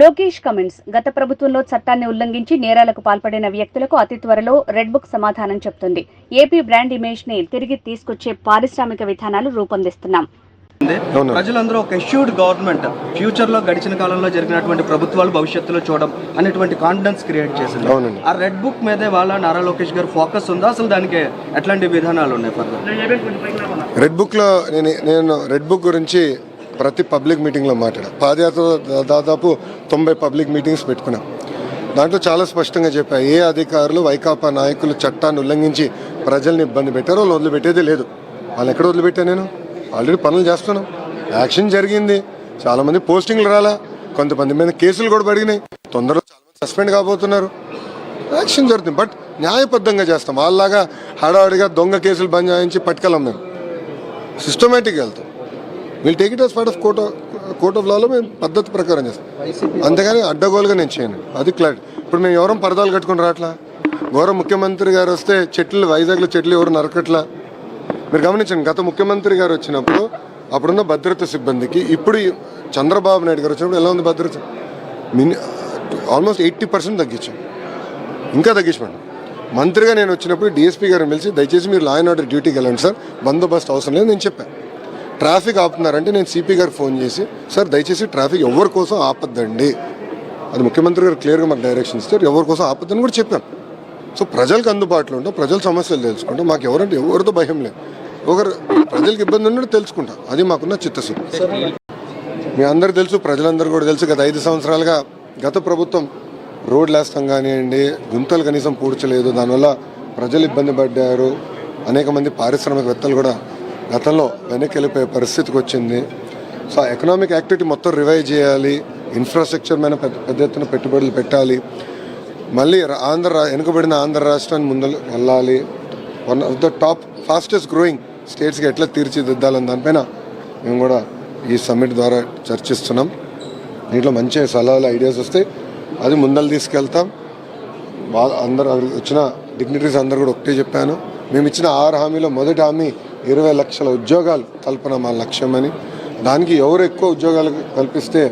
Lokesh comments. గత ప్రభుత్వంలో చట్టాన్ని ఉల్లంఘించి నేరాలకు పాల్పడిన వ్యక్తులకు అతి త్వరలో రెడ్ బుక్ సమాధానం చెప్తుంది. ఏపీ బ్రాండ్ ఇమేజ్ ని తిరిగి తీసుకొచ్చే పారిశ్రామిక విధానాలు రూపొందిస్తున్నాం. ప్రజలందరూ ఒక ఎష్యూర్డ్ గవర్నమెంట్ ఫ్యూచర్ లో గడిచిన కాలంలో జరిగినటువంటి ప్రభుత్వాలు భవిష్యత్తులో చూడడం అనేటువంటి కాన్ఫిడెన్స్ క్రియేట్ చేసింది. ఆ రెడ్ బుక్ మీదే వాళ్ళ నారా లోకేష్ గారు ఫోకస్ ఉందా? అసలు దానికి ఎట్లాంటి విధానాలు ఉన్నాయి? రెడ్ బుక్ లో నేను రెడ్ బుక్ గురించి ప్రతి పబ్లిక్ మీటింగ్లో మాట్లాడా. పాదయాత్ర దాదాపు 90 పబ్లిక్ మీటింగ్స్ పెట్టుకున్నాం. దాంట్లో చాలా స్పష్టంగా చెప్పా, ఏ అధికారులు వైకాపా నాయకులు చట్టాన్ని ఉల్లంఘించి ప్రజల్ని ఇబ్బంది పెట్టారో వాళ్ళు వదిలిపెట్టేదే లేదు. వాళ్ళు ఎక్కడ వదిలిపెట్టా? నేను ఆల్రెడీ పనులు చేస్తున్నాం. యాక్షన్ జరిగింది. చాలామంది పోస్టింగ్లు రాలా, కొంతమంది మీద కేసులు కూడా పడినాయి. తొందరలో చాలామంది సస్పెండ్ కాబోతున్నారు. యాక్షన్ జరుగుతుంది, బట్ న్యాయబద్ధంగా చేస్తాం. వాళ్ళలాగా హడావుడిగా దొంగ కేసులు బంజాయించి పట్టుకెళ్ళాం. మేము సిస్టమేటిక్గా వెళ్తాం. వీళ్ళు take it as part of court of లాలో మేము పద్ధతి ప్రకారం చేస్తాం. అంతేగాని అడ్డగోలుగా నేను చేయను. అది క్లారిటీ. ఇప్పుడు మేము ఎవరం పరదాలు కట్టుకుని రావట్లా. గౌరవ ముఖ్యమంత్రి గారు వస్తే చెట్లు, వైజాగ్లో చెట్లు ఎవరు నరకట్లా. మీరు గమనించండి, గత ముఖ్యమంత్రి గారు వచ్చినప్పుడు అప్పుడున్న భద్రతా సిబ్బందికి ఇప్పుడు చంద్రబాబు నాయుడు గారు వచ్చినప్పుడు ఎలా ఉంది భద్రత? ఆల్మోస్ట్ 80% తగ్గించాం. ఇంకా తగ్గించమండి. మంత్రిగా నేను వచ్చినప్పుడు డిఎస్పీ గారిని పిలిచి, దయచేసి మీరు లా అండ్ ఆర్డర్ డ్యూటీకి వెళ్ళండి సార్, బందోబస్తు అవసరం లేదు నేను చెప్పాను. ట్రాఫిక్ ఆపుతున్నారంటే నేను సిపి గారికి ఫోన్ చేసి, సార్ దయచేసి ట్రాఫిక్ ఎవరి కోసం ఆపద్దండి, అది ముఖ్యమంత్రి గారు క్లియర్గా మాకు డైరెక్షన్ ఇస్తారు, ఎవరి కోసం ఆపద్దని కూడా చెప్పాను. సో ప్రజలకు అందుబాటులో ఉంటాం, ప్రజల సమస్యలు తెలుసుకుంటాం. మాకు ఎవరంటే ఎవరితో భయం లేదు. ఒకరు ప్రజలకు ఇబ్బంది ఉన్నట్టు తెలుసుకుంటాం. అది మాకున్న చిత్తశుద్ధి. మీ అందరికీ తెలుసు, ప్రజలందరూ కూడా తెలుసు, గత 5 సంవత్సరాలుగా గత ప్రభుత్వం రోడ్లు వేస్తాం కానివ్వండి, గుంతలు కనీసం పూడ్చలేదు. దానివల్ల ప్రజలు ఇబ్బంది పడ్డారు. అనేక మంది పారిశ్రామికవేత్తలు కూడా గతంలో వెనక్కి వెళ్ళిపోయే పరిస్థితికి వచ్చింది. సో ఎకనామిక్ యాక్టివిటీ మొత్తం రివైవ్ చేయాలి. ఇన్ఫ్రాస్ట్రక్చర్ మీద పెద్ద ఎత్తున పెట్టుబడులు పెట్టాలి. మళ్ళీ వెనుకబడిన ఆంధ్ర రాష్ట్రాన్ని ముందు వెళ్ళాలి. One of the top fastest growing స్టేట్స్కి ఎట్లా తీర్చిదిద్దాలని దానిపైన మేము కూడా ఈ సమ్మిట్ ద్వారా చర్చిస్తున్నాం. దీంట్లో మంచి సలహాలు, ఐడియాస్ వస్తే అది ముందలు తీసుకెళ్తాం. అందరూ వచ్చిన డిగ్నిటరీస్ అందరూ కూడా ఒకటే చెప్పాను, మేము ఇచ్చిన 6 హామీలో మొదటి హామీ 20 లక్షల ఉద్యోగాలు కల్పన మా లక్ష్యమని. దానికి ఎవరు ఎక్కువ ఉద్యోగాలు కల్పిస్తే,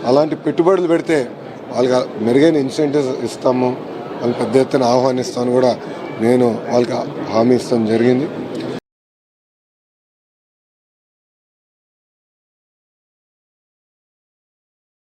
అలాంటి పెట్టుబడులు పెడితే వాళ్ళకి మెరుగైన ఇన్సెంటివ్స్ ఇస్తాము, వాళ్ళని పెద్ద ఎత్తున ఆహ్వానిస్తామని కూడా నేను వాళ్ళకి హామీ ఇస్తాం జరిగింది.